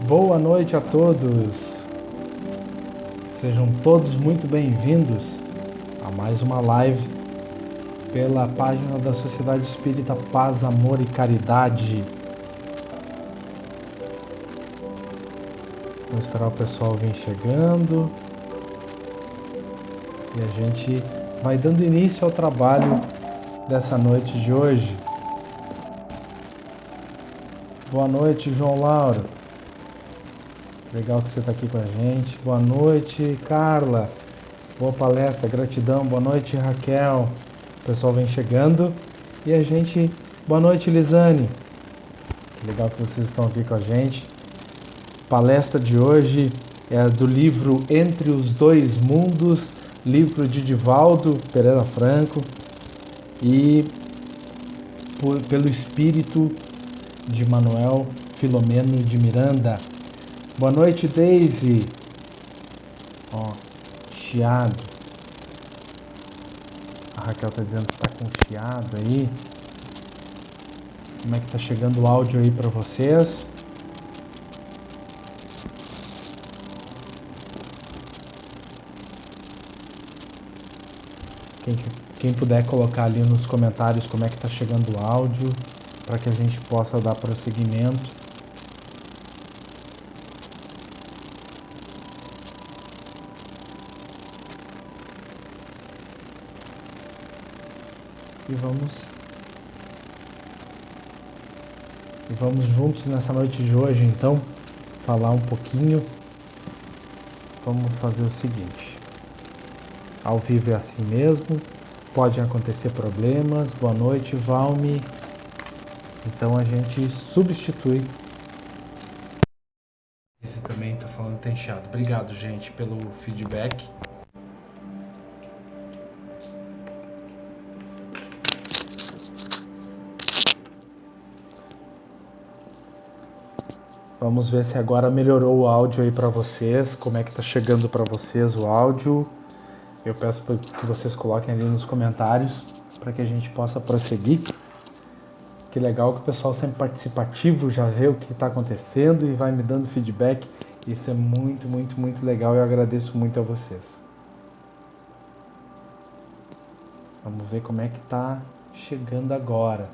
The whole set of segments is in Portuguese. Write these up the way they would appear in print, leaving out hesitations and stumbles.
Boa noite a todos. Sejam todos muito bem-vindos a mais uma live pela página da Sociedade Espírita Paz, Amor e Caridade. Vamos esperar o pessoal vir chegando e a gente vai dando início ao trabalho dessa noite de hoje. Boa noite, João Lauro. Legal que você está aqui com a gente. Boa noite, Carla. Boa palestra, gratidão. Boa noite, Raquel. O pessoal vem chegando e a gente... Boa noite, Lisane. Legal que vocês estão aqui com a gente. Palestra de hoje é do livro Entre os Dois Mundos, livro de Divaldo Pereira Franco e pelo espírito de Manuel Filomeno de Miranda. Boa noite, Daisy. Ó, chiado. A Raquel tá dizendo que tá com chiado aí. Como é que tá chegando o áudio aí para vocês? Quem puder colocar ali nos comentários como é que tá chegando o áudio, para que a gente possa dar prosseguimento. E vamos juntos nessa noite de hoje, então, falar um pouquinho. Vamos fazer o seguinte. Ao vivo é assim mesmo, podem acontecer problemas. Boa noite, Valme. Então a gente substitui. Esse também está falando que tem chiado. Obrigado, gente, pelo feedback. Vamos ver se agora melhorou o áudio aí para vocês. Como é que tá chegando para vocês o áudio? Eu peço que vocês coloquem ali nos comentários para que a gente possa prosseguir. Que legal que o pessoal sempre participativo, já vê o que está acontecendo e vai me dando feedback. Isso é muito, muito, muito legal e eu agradeço muito a vocês. Vamos ver como é que está chegando agora.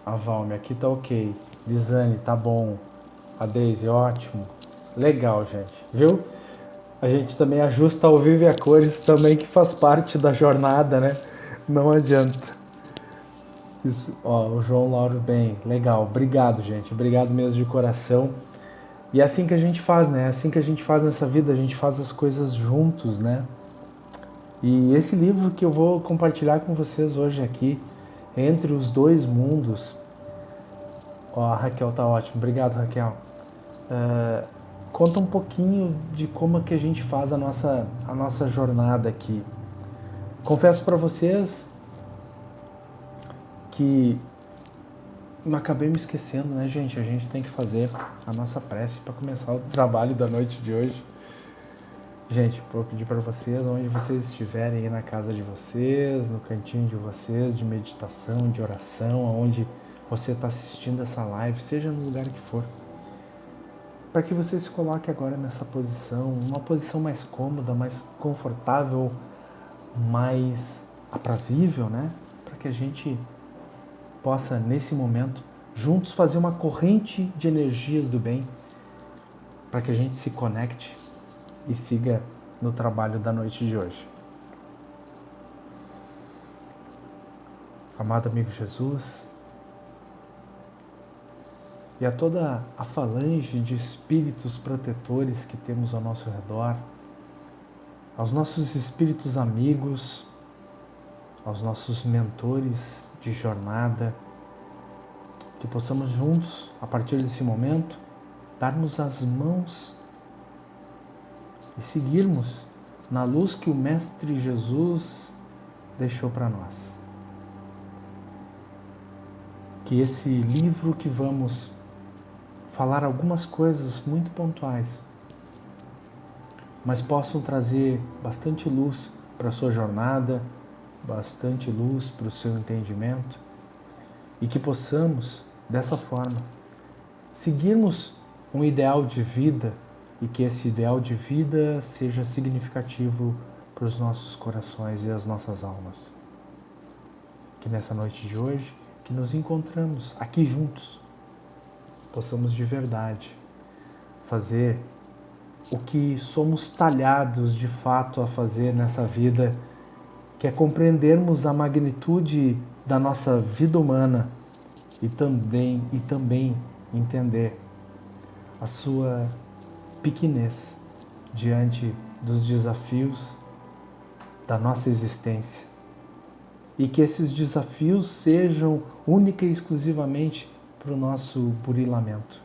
A Valme, aqui tá ok. Lisane, tá bom. A Daisy, ótimo. Legal, gente. Viu? A gente também ajusta ao vivo e a cores também, que faz parte da jornada, né? Não adianta. Isso, ó, o João Lauro, bem, legal. Obrigado, gente. Obrigado mesmo de coração. E é assim que a gente faz, né? É assim que a gente faz nessa vida, a gente faz as coisas juntos, né? E esse livro que eu vou compartilhar com vocês hoje aqui, Entre os Dois Mundos. Ó, a Raquel tá ótimo. Obrigado, Raquel. Conta um pouquinho de como é que a gente faz a nossa jornada aqui. Confesso para vocês que eu acabei me esquecendo, né, gente? A gente tem que fazer a nossa prece para começar o trabalho da noite de hoje. Gente, vou pedir para vocês, onde vocês estiverem aí na casa de vocês, no cantinho de vocês, de meditação, de oração, aonde você está assistindo essa live, seja no lugar que for, para que você se coloque agora nessa posição, uma posição mais cômoda, mais confortável, mais aprazível, né? Para que a gente possa, nesse momento, juntos fazer uma corrente de energias do bem, para que a gente se conecte e siga no trabalho da noite de hoje. Amado amigo Jesus, e a toda a falange de espíritos protetores que temos ao nosso redor, aos nossos espíritos amigos, aos nossos mentores de jornada, que possamos juntos, a partir desse momento, darmos as mãos e seguirmos na luz que o Mestre Jesus deixou para nós. Que esse livro que vamos falar algumas coisas muito pontuais, mas possam trazer bastante luz para a sua jornada, bastante luz para o seu entendimento, e que possamos, dessa forma, seguirmos um ideal de vida e que esse ideal de vida seja significativo para os nossos corações e as nossas almas. Que nessa noite de hoje, que nos encontramos aqui juntos, possamos de verdade fazer o que somos talhados de fato a fazer nessa vida, que é compreendermos a magnitude da nossa vida humana e também entender a sua pequenez diante dos desafios da nossa existência. E que esses desafios sejam única e exclusivamente para o nosso burilamento,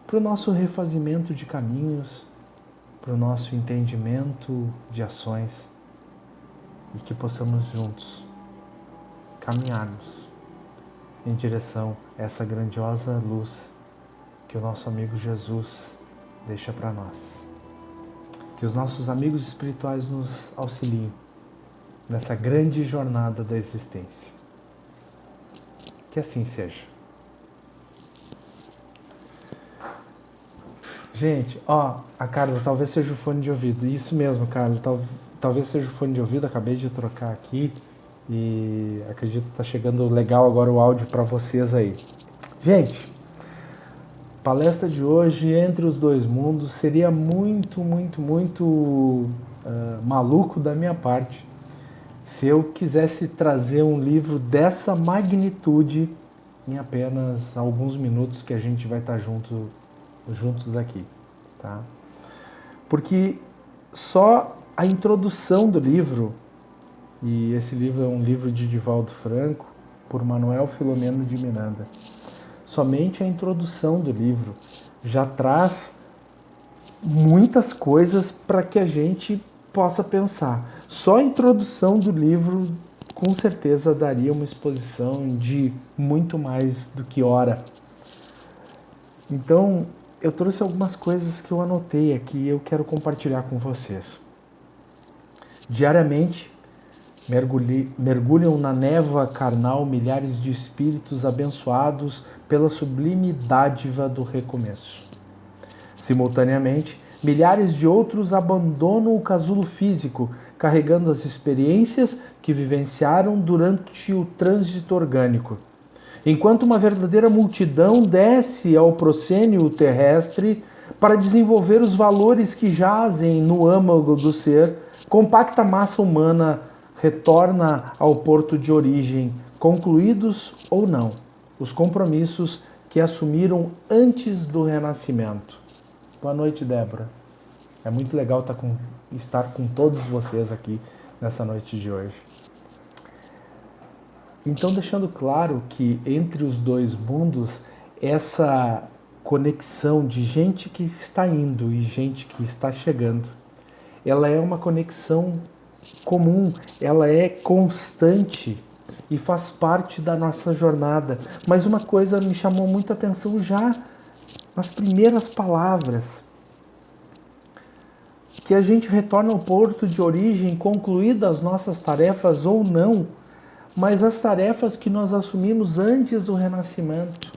para o nosso refazimento de caminhos, para o nosso entendimento de ações, e que possamos juntos caminharmos em direção a essa grandiosa luz que o nosso amigo Jesus deixa para nós. Que os nossos amigos espirituais nos auxiliem nessa grande jornada da existência. Que assim seja. Gente, a Carla, talvez seja o fone de ouvido. Isso mesmo, Carla, talvez seja o fone de ouvido, acabei de trocar aqui e acredito que está chegando legal agora o áudio para vocês aí. Gente, palestra de hoje, Entre os Dois Mundos, seria muito maluco da minha parte se eu quisesse trazer um livro dessa magnitude em apenas alguns minutos que a gente vai estar juntos aqui, tá? Porque só a introdução do livro, e esse livro é um livro de Divaldo Franco, por Manuel Filomeno de Miranda, somente a introdução do livro já traz muitas coisas para que a gente possa pensar. Só a introdução do livro com certeza daria uma exposição de muito mais do que hora. Então, eu trouxe algumas coisas que eu anotei aqui e eu quero compartilhar com vocês. Diariamente, mergulham na névoa carnal milhares de espíritos abençoados pela sublime dádiva do recomeço. Simultaneamente, milhares de outros abandonam o casulo físico, carregando as experiências que vivenciaram durante o trânsito orgânico. Enquanto uma verdadeira multidão desce ao proscênio terrestre para desenvolver os valores que jazem no âmago do ser, compacta massa humana retorna ao porto de origem, concluídos ou não, os compromissos que assumiram antes do renascimento. Boa noite, Débora. É muito legal estar com todos vocês aqui nessa noite de hoje. Então, deixando claro que entre os dois mundos, essa conexão de gente que está indo e gente que está chegando, ela é uma conexão comum, ela é constante e faz parte da nossa jornada. Mas uma coisa me chamou muita atenção já nas primeiras palavras, que a gente retorna ao porto de origem, concluídas as nossas tarefas ou não, mas as tarefas que nós assumimos antes do renascimento,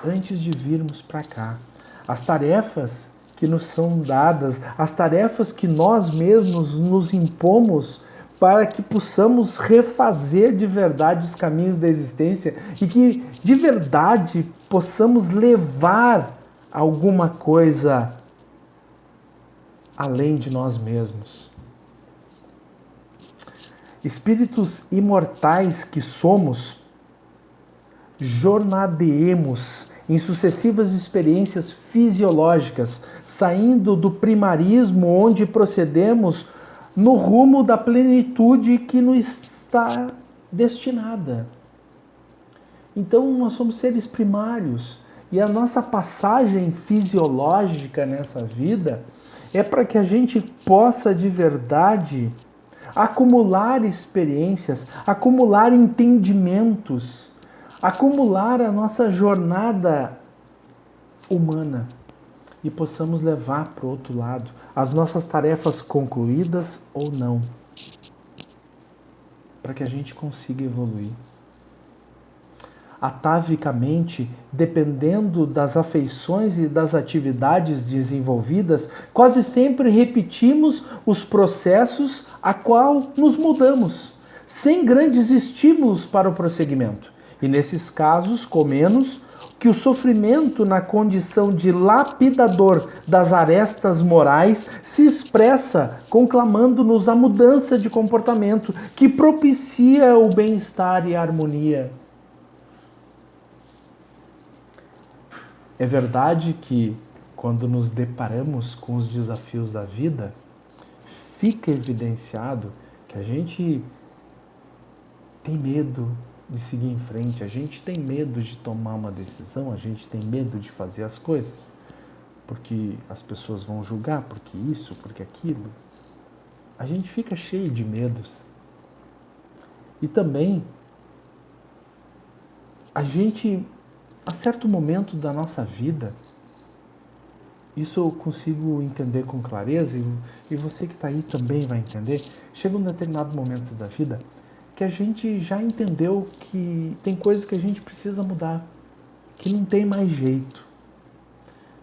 antes de virmos para cá. As tarefas que nos são dadas, as tarefas que nós mesmos nos impomos para que possamos refazer de verdade os caminhos da existência e que de verdade possamos levar alguma coisa além de nós mesmos. Espíritos imortais que somos, jornadeemos em sucessivas experiências fisiológicas, saindo do primarismo onde procedemos no rumo da plenitude que nos está destinada. Então nós somos seres primários e a nossa passagem fisiológica nessa vida é para que a gente possa de verdade acumular experiências, acumular entendimentos, acumular a nossa jornada humana e possamos levar para o outro lado as nossas tarefas concluídas ou não, para que a gente consiga evoluir. atavicamente, dependendo das afeições e das atividades desenvolvidas, quase sempre repetimos os processos a qual nos mudamos, sem grandes estímulos para o prosseguimento. E nesses casos, com menos, que o sofrimento na condição de lapidador das arestas morais se expressa conclamando-nos a mudança de comportamento que propicia o bem-estar e a harmonia. É verdade que, quando nos deparamos com os desafios da vida, fica evidenciado que a gente tem medo de seguir em frente, a gente tem medo de tomar uma decisão, a gente tem medo de fazer as coisas, porque as pessoas vão julgar, porque isso, porque aquilo. A gente fica cheio de medos. E também, a gente, a certo momento da nossa vida, isso eu consigo entender com clareza, e você que está aí também vai entender, chega um determinado momento da vida que a gente já entendeu que tem coisas que a gente precisa mudar, que não tem mais jeito.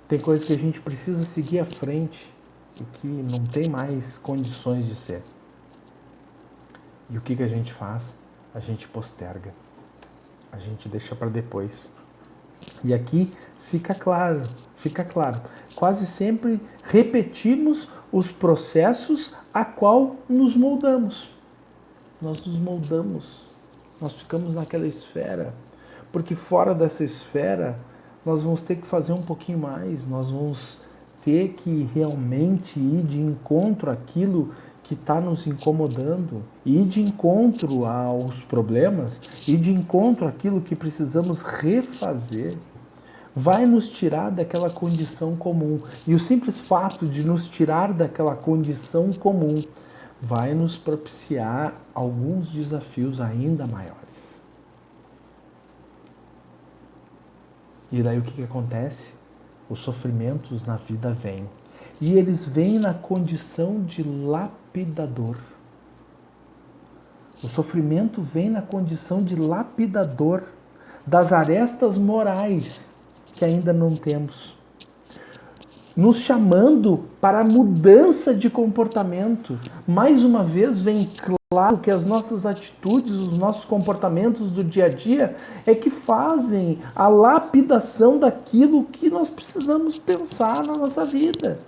Tem coisas que a gente precisa seguir à frente e que não tem mais condições de ser. E o que a gente faz? A gente posterga. A gente deixa para depois. E aqui fica claro. Quase sempre repetimos os processos a qual nos moldamos. Nós nos moldamos, nós ficamos naquela esfera, porque fora dessa esfera nós vamos ter que fazer um pouquinho mais, nós vamos ter que realmente ir de encontro àquilo que está nos incomodando, ir de encontro aos problemas, ir de encontro àquilo que precisamos refazer. Vai nos tirar daquela condição comum, e o simples fato de nos tirar daquela condição comum vai nos propiciar alguns desafios ainda maiores. E daí o que acontece? Os sofrimentos na vida vêm. E eles vêm na condição de lapidador. O sofrimento vem na condição de lapidador das arestas morais que ainda não temos, nos chamando para a mudança de comportamento. Mais uma vez vem claro que as nossas atitudes, os nossos comportamentos do dia a dia é que fazem a lapidação daquilo que nós precisamos pensar na nossa vida.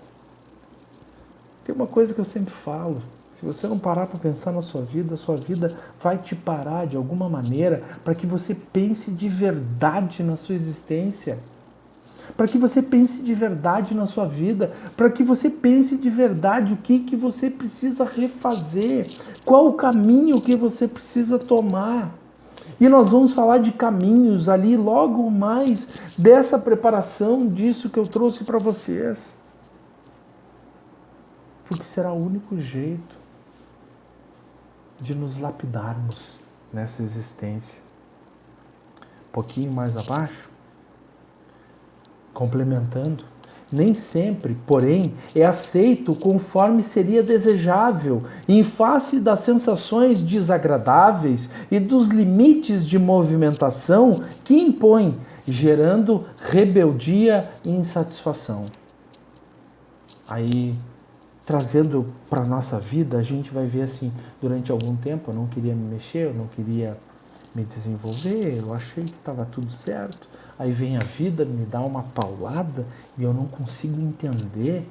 Tem uma coisa que eu sempre falo: se você não parar para pensar na sua vida, a sua vida vai te parar de alguma maneira para que você pense de verdade na sua existência. Para que você pense de verdade na sua vida, para que você pense de verdade o que você precisa refazer, qual o caminho que você precisa tomar. E nós vamos falar de caminhos ali logo mais dessa preparação disso que eu trouxe para vocês. Porque será o único jeito de nos lapidarmos nessa existência. Um pouquinho mais abaixo, complementando, nem sempre, porém, é aceito conforme seria desejável, em face das sensações desagradáveis e dos limites de movimentação que impõe, gerando rebeldia e insatisfação. Aí, trazendo para a nossa vida, a gente vai ver assim, durante algum tempo eu não queria me mexer, eu não queria me desenvolver, eu achei que estava tudo certo. Aí vem a vida, me dá uma paulada e eu não consigo entender.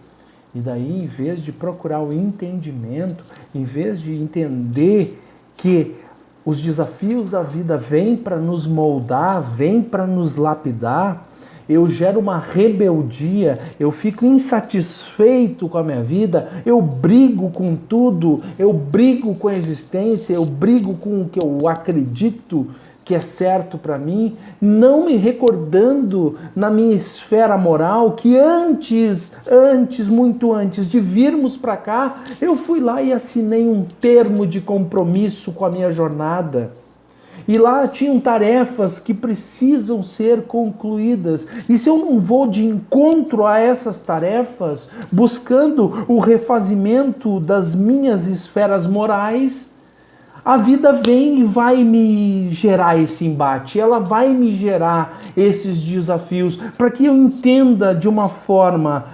E daí, em vez de procurar o entendimento, em vez de entender que os desafios da vida vêm para nos moldar, vêm para nos lapidar, eu gero uma rebeldia, eu fico insatisfeito com a minha vida, eu brigo com tudo, eu brigo com a existência, eu brigo com o que eu acredito que é certo para mim, não me recordando na minha esfera moral que muito antes de virmos para cá, eu fui lá e assinei um termo de compromisso com a minha jornada. E lá tinham tarefas que precisam ser concluídas. E se eu não vou de encontro a essas tarefas, buscando o refazimento das minhas esferas morais, a vida vem e vai me gerar esse embate, ela vai me gerar esses desafios, para que eu entenda de uma forma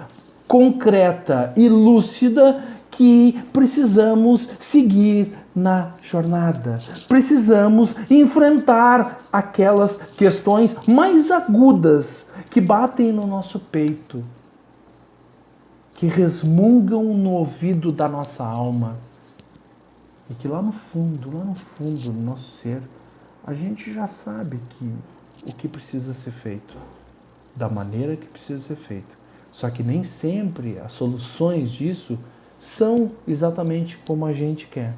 concreta e lúcida que precisamos seguir na jornada. Precisamos enfrentar aquelas questões mais agudas que batem no nosso peito, que resmungam no ouvido da nossa alma e que lá no fundo do nosso ser, a gente já sabe o que precisa ser feito, da maneira que precisa ser feito. Só que nem sempre as soluções disso são exatamente como a gente quer.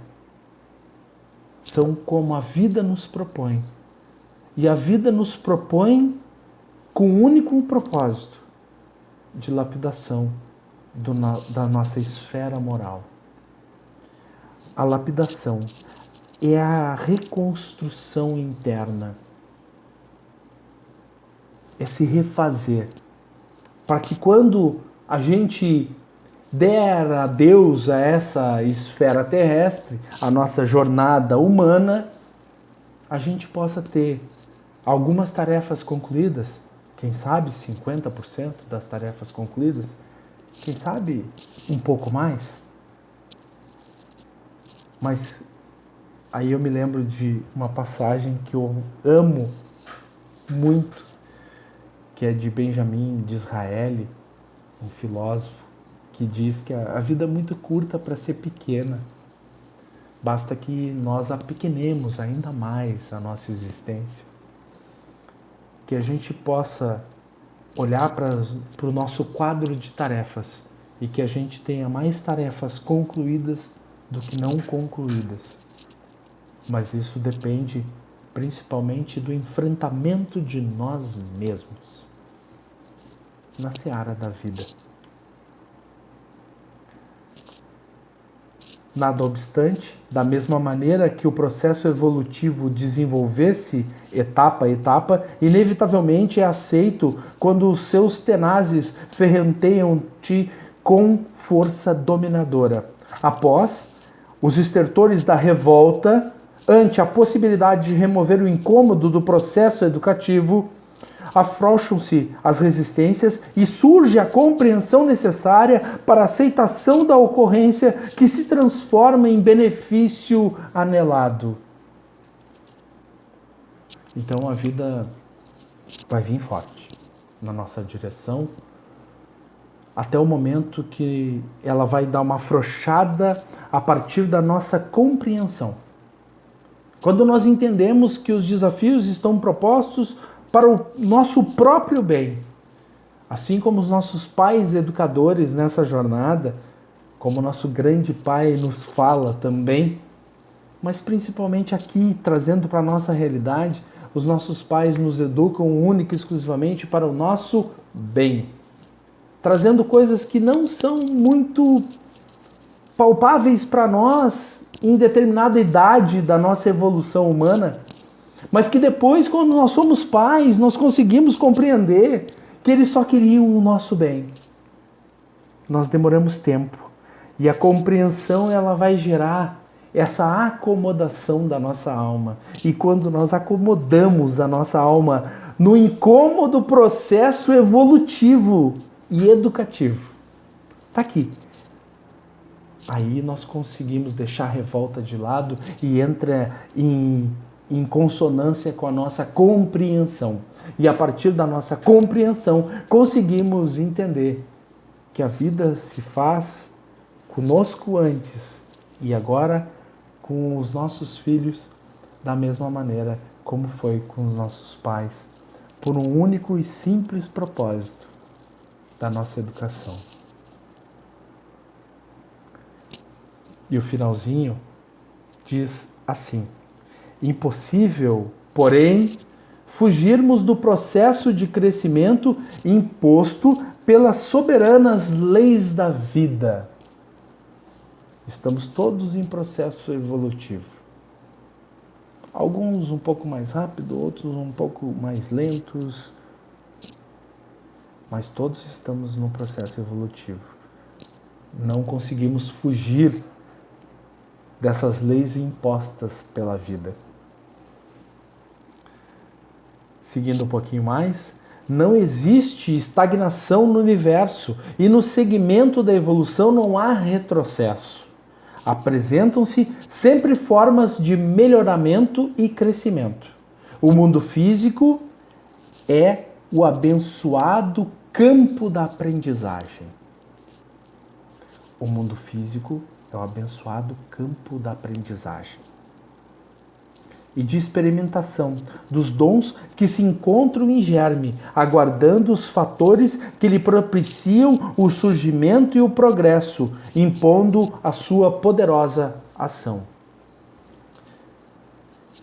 São como a vida nos propõe. E a vida nos propõe com um único propósito: de lapidação da nossa esfera moral. A lapidação é a reconstrução interna. É se refazer. Para que quando a gente der adeus a essa esfera terrestre, a nossa jornada humana, a gente possa ter algumas tarefas concluídas, quem sabe 50% das tarefas concluídas, quem sabe um pouco mais. Mas aí eu me lembro de uma passagem que eu amo muito, que é de Benjamin Disraeli, um filósofo, que diz que a vida é muito curta para ser pequena. Basta que nós apequenemos ainda mais a nossa existência. Que a gente possa olhar para o nosso quadro de tarefas e que a gente tenha mais tarefas concluídas do que não concluídas. Mas isso depende principalmente do enfrentamento de nós mesmos na seara da vida. Nada obstante, da mesma maneira que o processo evolutivo desenvolver-se etapa a etapa, inevitavelmente é aceito quando os seus tenazes ferrenteiam-te com força dominadora. Após os estertores da revolta, ante a possibilidade de remover o incômodo do processo educativo, afrouxam-se as resistências e surge a compreensão necessária para a aceitação da ocorrência que se transforma em benefício anelado. Então a vida vai vir forte na nossa direção até o momento que ela vai dar uma afrouxada a partir da nossa compreensão. Quando nós entendemos que os desafios estão propostos para o nosso próprio bem, assim como os nossos pais educadores nessa jornada, como nosso grande Pai nos fala também, mas principalmente aqui, trazendo para a nossa realidade, os nossos pais nos educam única e exclusivamente para o nosso bem, trazendo coisas que não são muito palpáveis para nós em determinada idade da nossa evolução humana, mas que depois, quando nós somos pais, nós conseguimos compreender que eles só queriam o nosso bem. Nós demoramos tempo e a compreensão ela vai gerar essa acomodação da nossa alma. E quando nós acomodamos a nossa alma no incômodo processo evolutivo e educativo, tá aqui. Aí nós conseguimos deixar a revolta de lado e entra em consonância com a nossa compreensão. E a partir da nossa compreensão, conseguimos entender que a vida se faz conosco antes e agora com os nossos filhos da mesma maneira como foi com os nossos pais, por um único e simples propósito da nossa educação. E o finalzinho diz assim: impossível, porém, fugirmos do processo de crescimento imposto pelas soberanas leis da vida. Estamos todos em processo evolutivo. Alguns um pouco mais rápido, outros um pouco mais lentos, mas todos estamos num processo evolutivo. Não conseguimos fugir dessas leis impostas pela vida. Seguindo um pouquinho mais, não existe estagnação no universo e no segmento da evolução não há retrocesso. Apresentam-se sempre formas de melhoramento e crescimento. O mundo físico é o abençoado campo da aprendizagem. O mundo físico é o abençoado campo da aprendizagem e de experimentação dos dons que se encontram em germe, aguardando os fatores que lhe propiciam o surgimento e o progresso, impondo a sua poderosa ação.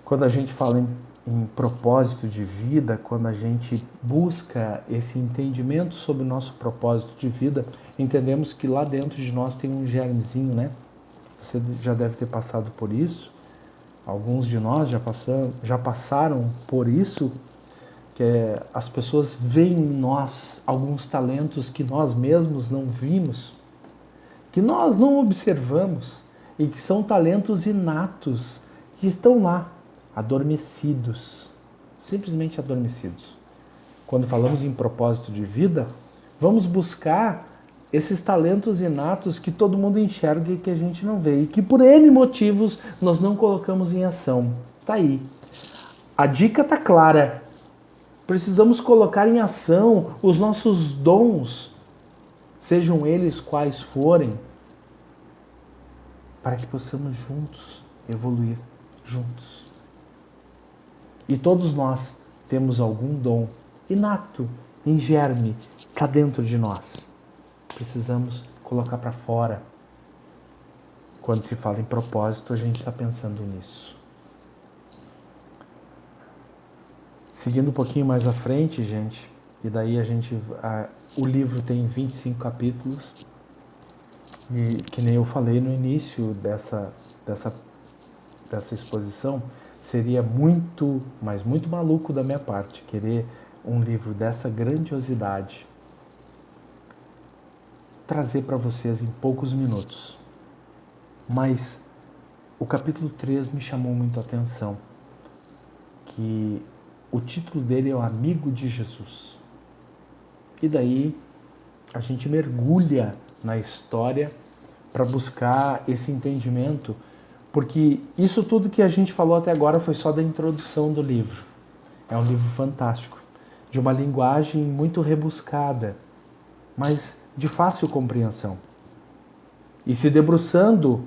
Quando a gente fala em propósito de vida, quando a gente busca esse entendimento sobre o nosso propósito de vida, entendemos que lá dentro de nós tem um germezinho, né? Você já deve ter passado por isso. Alguns de nós já passaram por isso, que as pessoas veem em nós alguns talentos que nós mesmos não vimos, que nós não observamos, e que são talentos inatos, que estão lá, adormecidos, simplesmente adormecidos. Quando falamos em propósito de vida, vamos buscar esses talentos inatos que todo mundo enxerga e que a gente não vê, e que por N motivos nós não colocamos em ação. Tá aí. A dica tá clara. Precisamos colocar em ação os nossos dons, sejam eles quais forem, para que possamos juntos evoluir juntos. E todos nós temos algum dom inato, em germe, cá dentro de nós. Precisamos colocar para fora. Quando se fala em propósito, a gente está pensando nisso. Seguindo um pouquinho mais à frente, gente, e daí o livro tem 25 capítulos, e que nem eu falei no início dessa exposição, seria muito, mas muito maluco da minha parte querer um livro dessa grandiosidade trazer para vocês em poucos minutos. Mas o capítulo 3 me chamou muito a atenção, que o título dele é O Amigo de Jesus. E daí a gente mergulha na história para buscar esse entendimento, porque isso tudo que a gente falou até agora foi só da introdução do livro. É um livro fantástico, de uma linguagem muito rebuscada, mas de fácil compreensão. E se debruçando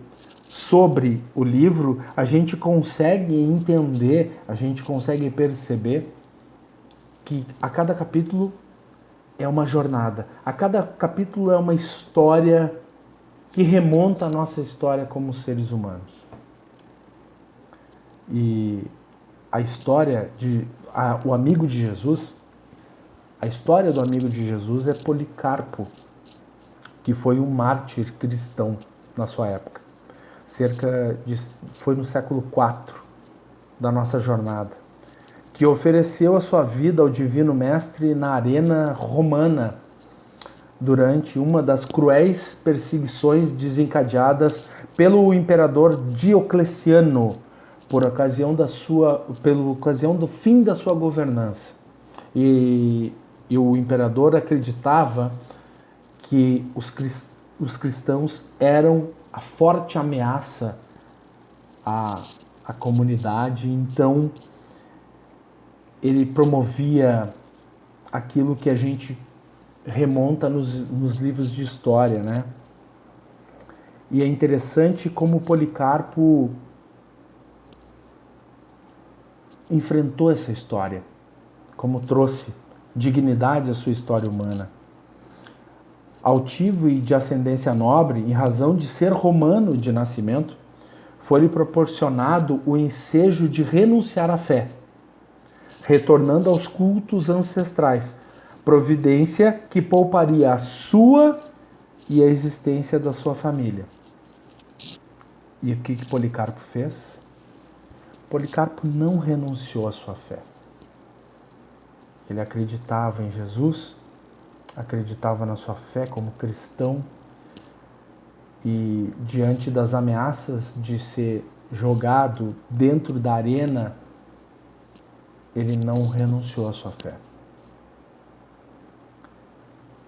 sobre o livro, a gente consegue entender, a gente consegue perceber que a cada capítulo é uma jornada, a cada capítulo é uma história que remonta a nossa história como seres humanos. E a história o amigo de Jesus, a história do amigo de Jesus é Policarpo, que foi um mártir cristão na sua época. Foi no século IV da nossa jornada, que ofereceu a sua vida ao Divino Mestre na arena romana durante uma das cruéis perseguições desencadeadas pelo imperador Diocleciano pela ocasião do fim da sua governança. E o imperador acreditava que os cristãos eram a forte ameaça à comunidade, então ele promovia aquilo que a gente remonta nos livros de história, né? E é interessante como Policarpo enfrentou essa história, como trouxe dignidade à sua história humana. Altivo e de ascendência nobre, em razão de ser romano de nascimento, foi-lhe proporcionado o ensejo de renunciar à fé, retornando aos cultos ancestrais, providência que pouparia a sua e a existência da sua família. E o que Policarpo fez? Policarpo não renunciou à sua fé. Ele acreditava em Jesus, acreditava na sua fé como cristão e diante das ameaças de ser jogado dentro da arena, ele não renunciou à sua fé.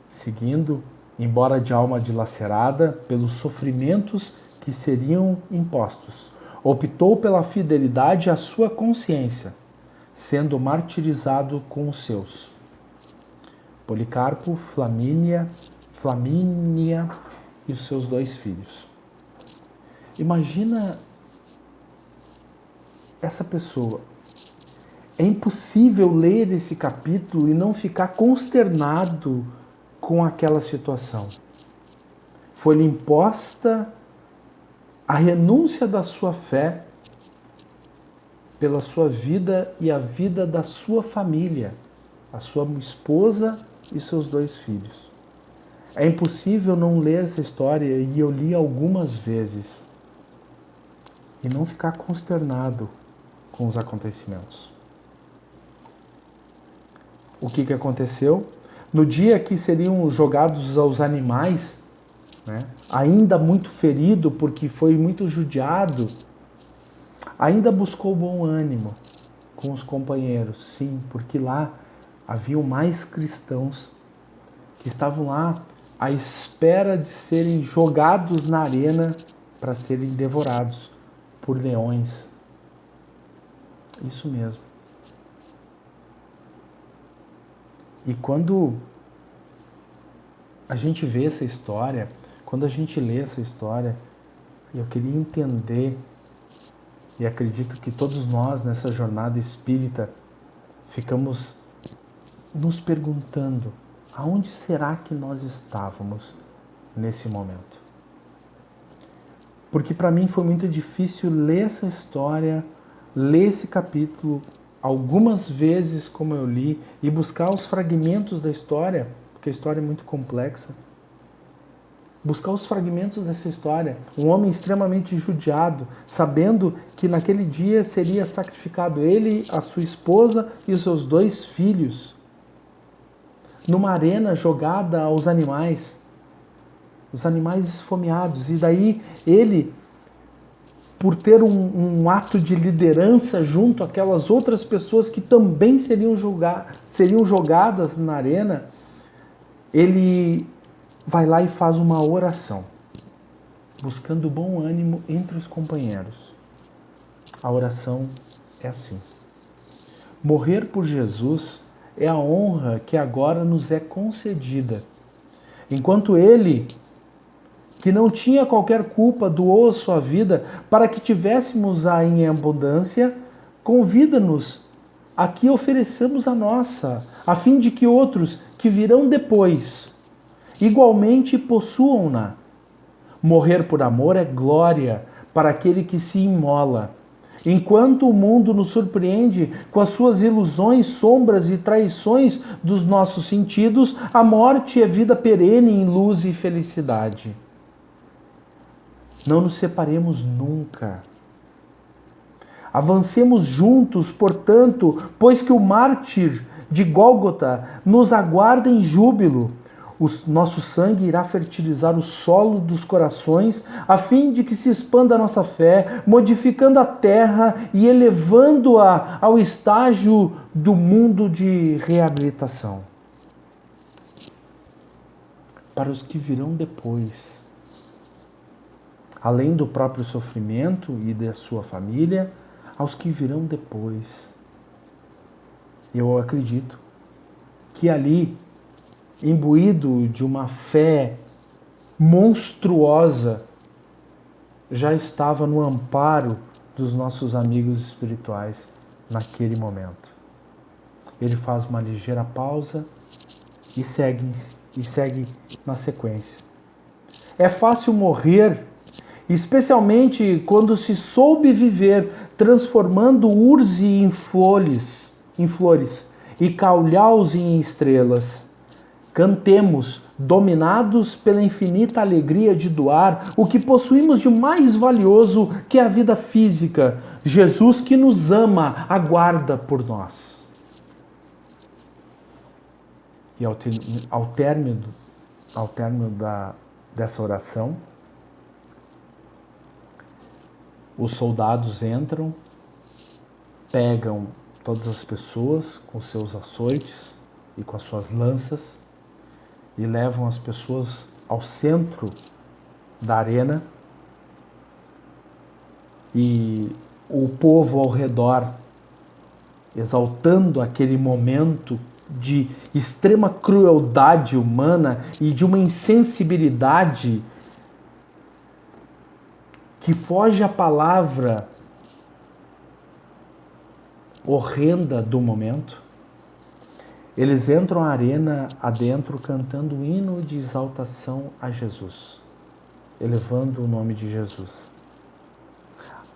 Seguindo, embora de alma dilacerada pelos sofrimentos que seriam impostos, optou pela fidelidade à sua consciência, sendo martirizado com os seus. Policarpo, Flamínia e os seus 2 filhos. Imagina essa pessoa. É impossível ler esse capítulo e não ficar consternado com aquela situação. Foi-lhe imposta a renúncia da sua fé pela sua vida e a vida da sua família, a sua esposa e seus 2 filhos. É impossível não ler essa história, e eu li algumas vezes, e não ficar consternado com os acontecimentos. O que aconteceu? No dia que seriam jogados aos animais, ainda muito ferido porque foi muito judiado, ainda buscou bom ânimo com os companheiros. Sim, porque lá haviam mais cristãos que estavam lá à espera de serem jogados na arena para serem devorados por leões. Isso mesmo. E quando a gente vê essa história, quando a gente lê essa história, eu queria entender, e acredito que todos nós nessa jornada espírita ficamos nos perguntando: aonde será que nós estávamos nesse momento? Porque para mim foi muito difícil ler essa história, ler esse capítulo algumas vezes como eu li e buscar os fragmentos da história, porque a história é muito complexa. Buscar os fragmentos dessa história. Um homem extremamente judiado, sabendo que naquele dia seria sacrificado ele, a sua esposa e os seus 2 filhos, numa arena jogada aos animais, os animais esfomeados. E daí ele, por ter um ato de liderança junto àquelas outras pessoas que também seriam jogadas na arena, ele vai lá e faz uma oração, buscando bom ânimo entre os companheiros. A oração é assim: morrer por Jesus é a honra que agora nos é concedida, enquanto ele, que não tinha qualquer culpa, doou a sua vida para que tivéssemos-a em abundância, convida-nos a que ofereçamos a nossa, a fim de que outros que virão depois igualmente possuam-na. Morrer por amor é glória para aquele que se imola. Enquanto o mundo nos surpreende com as suas ilusões, sombras e traições dos nossos sentidos, a morte é vida perene em luz e felicidade. Não nos separemos nunca. Avancemos juntos, portanto, pois que o mártir de Gólgota nos aguarda em júbilo. O nosso sangue irá fertilizar o solo dos corações, a fim de que se expanda a nossa fé, modificando a terra e elevando-a ao estágio do mundo de reabilitação. Para os que virão depois, além do próprio sofrimento e da sua família, aos que virão depois. Eu acredito que ali, imbuído de uma fé monstruosa, já estava no amparo dos nossos amigos espirituais naquele momento. Ele faz uma ligeira pausa e segue na sequência. É fácil morrer, especialmente quando se soube viver, transformando urze em flores e caulhaus em estrelas. Cantemos, dominados pela infinita alegria de doar o que possuímos de mais valioso que a vida física. Jesus, que nos ama, aguarda por nós. E ao término dessa oração, Os soldados entram, pegam todas as pessoas com seus açoites e com as suas lanças e levam as pessoas ao centro da arena, e o povo ao redor, exaltando aquele momento de extrema crueldade humana e de uma insensibilidade que foge à palavra horrenda do momento. Eles entram a arena adentro cantando o hino de exaltação a Jesus, elevando o nome de Jesus,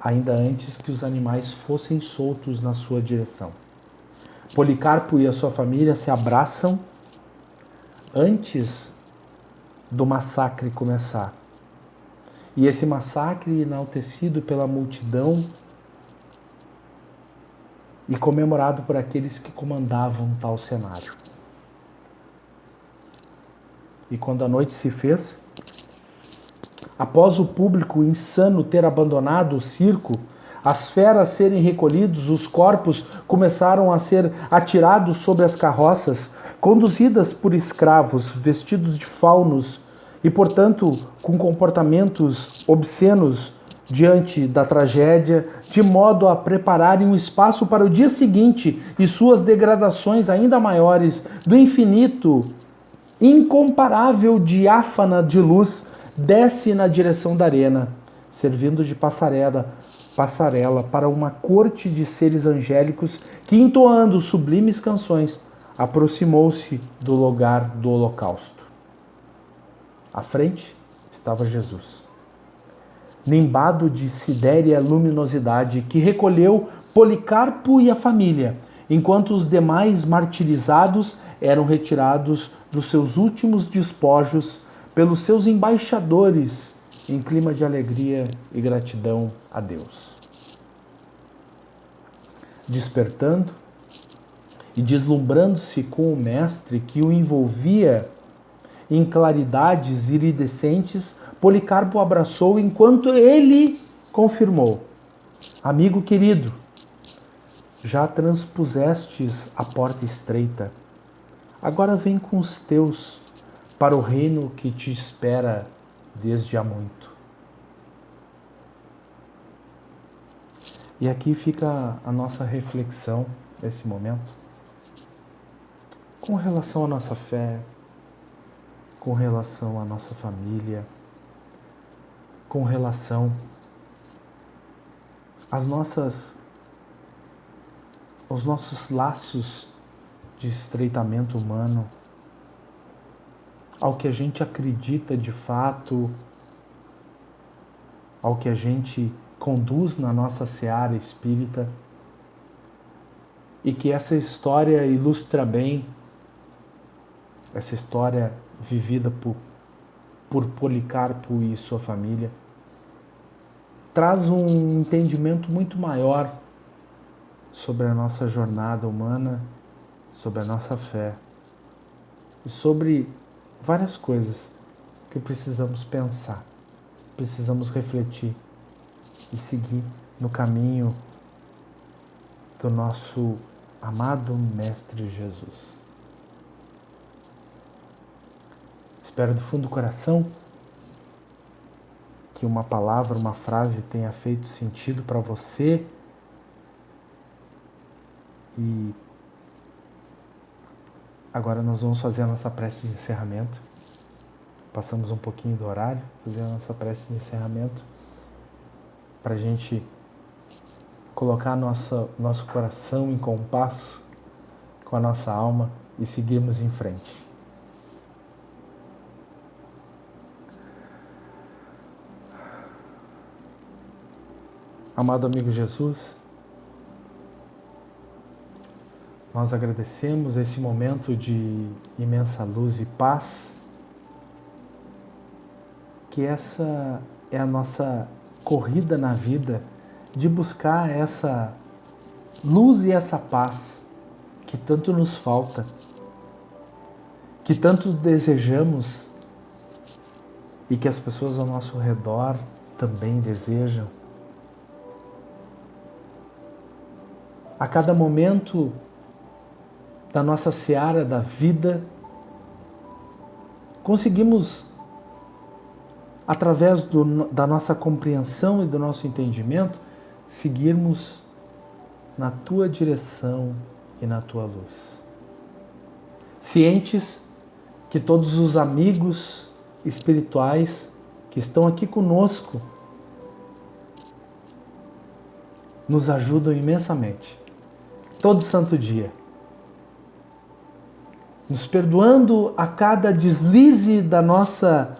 ainda antes que os animais fossem soltos na sua direção. Policarpo e a sua família se abraçam antes do massacre começar. E esse massacre, enaltecido pela multidão e comemorado por aqueles que comandavam tal cenário. E quando a noite se fez, após o público insano ter abandonado o circo, as feras serem recolhidos, os corpos começaram a ser atirados sobre as carroças, conduzidas por escravos vestidos de faunos e, portanto, com comportamentos obscenos diante da tragédia, de modo a prepararem um espaço para o dia seguinte e suas degradações ainda maiores do infinito, incomparável diáfana de luz, desce na direção da arena, servindo de passarela para uma corte de seres angélicos que, entoando sublimes canções, aproximou-se do lugar do holocausto. À frente estava Jesus, nimbado de sidérea luminosidade, que recolheu Policarpo e a família, enquanto os demais martirizados eram retirados dos seus últimos despojos pelos seus embaixadores em clima de alegria e gratidão a Deus. Despertando e deslumbrando-se com o mestre que o envolvia em claridades iridescentes, Policarpo o abraçou enquanto ele confirmou: amigo querido, já transpusestes a porta estreita. Agora vem com os teus para o reino que te espera desde há muito. E aqui fica a nossa reflexão nesse momento, com relação à nossa fé, com relação à nossa família, com relação aos nossos laços de estreitamento humano, ao que a gente acredita de fato, ao que a gente conduz na nossa seara espírita, e que essa história ilustra bem, essa história vivida por Policarpo e sua família, traz um entendimento muito maior sobre a nossa jornada humana, sobre a nossa fé e sobre várias coisas que precisamos pensar, precisamos refletir e seguir no caminho do nosso amado Mestre Jesus. Espero do fundo do coração que uma palavra, uma frase tenha feito sentido para você e agora nós vamos fazer a nossa prece de encerramento. Passamos um pouquinho do horário, fazer a nossa prece de encerramento para a gente colocar nosso coração em compasso com a nossa alma e seguirmos em frente. Amado amigo Jesus, nós agradecemos esse momento de imensa luz e paz, que essa é a nossa corrida na vida, de buscar essa luz e essa paz que tanto nos falta, que tanto desejamos e que as pessoas ao nosso redor também desejam. a cada momento da nossa seara da vida, conseguimos, através da nossa compreensão e do nosso entendimento, seguirmos na tua direção e na tua luz. Cientes que todos os amigos espirituais que estão aqui conosco nos ajudam imensamente, todo santo dia, nos perdoando a cada deslize da nossa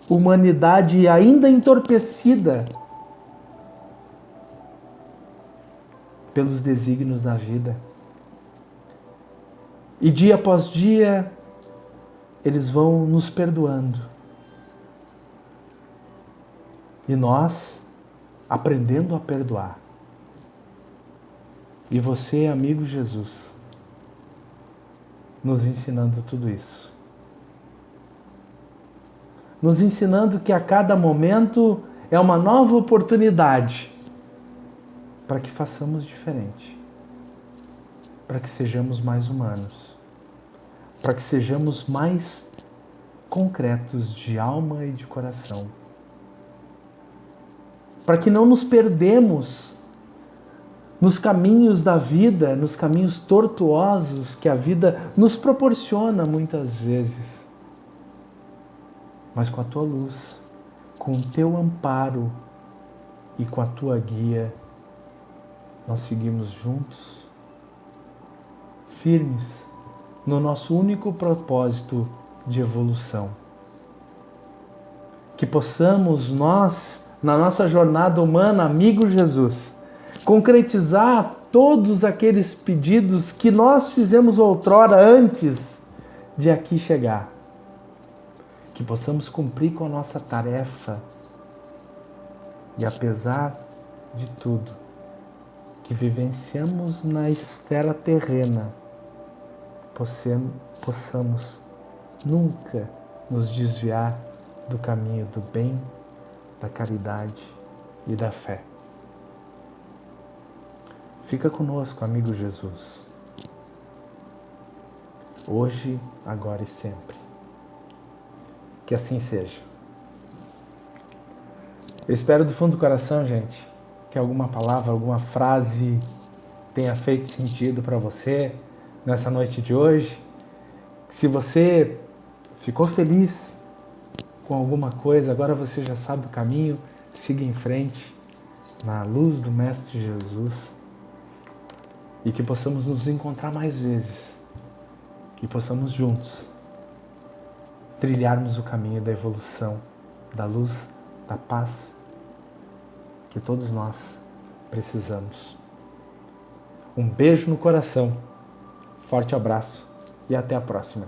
humanidade ainda entorpecida pelos desígnios da vida. E dia após dia, eles vão nos perdoando. E nós aprendendo a perdoar. E você, amigo Jesus, nos ensinando tudo isso. Nos ensinando que a cada momento é uma nova oportunidade para que façamos diferente, para que sejamos mais humanos, para que sejamos mais concretos de alma e de coração, para que não nos perdemos nos caminhos da vida, nos caminhos tortuosos que a vida nos proporciona muitas vezes. Mas com a tua luz, com o teu amparo e com a tua guia, nós seguimos juntos, firmes no nosso único propósito de evolução. Que possamos nós, na nossa jornada humana, amigo Jesus, concretizar todos aqueles pedidos que nós fizemos outrora antes de aqui chegar. Que possamos cumprir com a nossa tarefa e, apesar de tudo que vivenciamos na esfera terrena, possamos nunca nos desviar do caminho do bem, da caridade e da fé. Fica conosco, amigo Jesus, hoje, agora e sempre. Que assim seja. Eu espero do fundo do coração, gente, que alguma palavra, alguma frase tenha feito sentido para você nessa noite de hoje. Se você ficou feliz com alguma coisa, agora você já sabe o caminho, siga em frente, na luz do Mestre Jesus. E que possamos nos encontrar mais vezes. E possamos juntos trilharmos o caminho da evolução, da luz, da paz que todos nós precisamos. Um beijo no coração, forte abraço e até a próxima.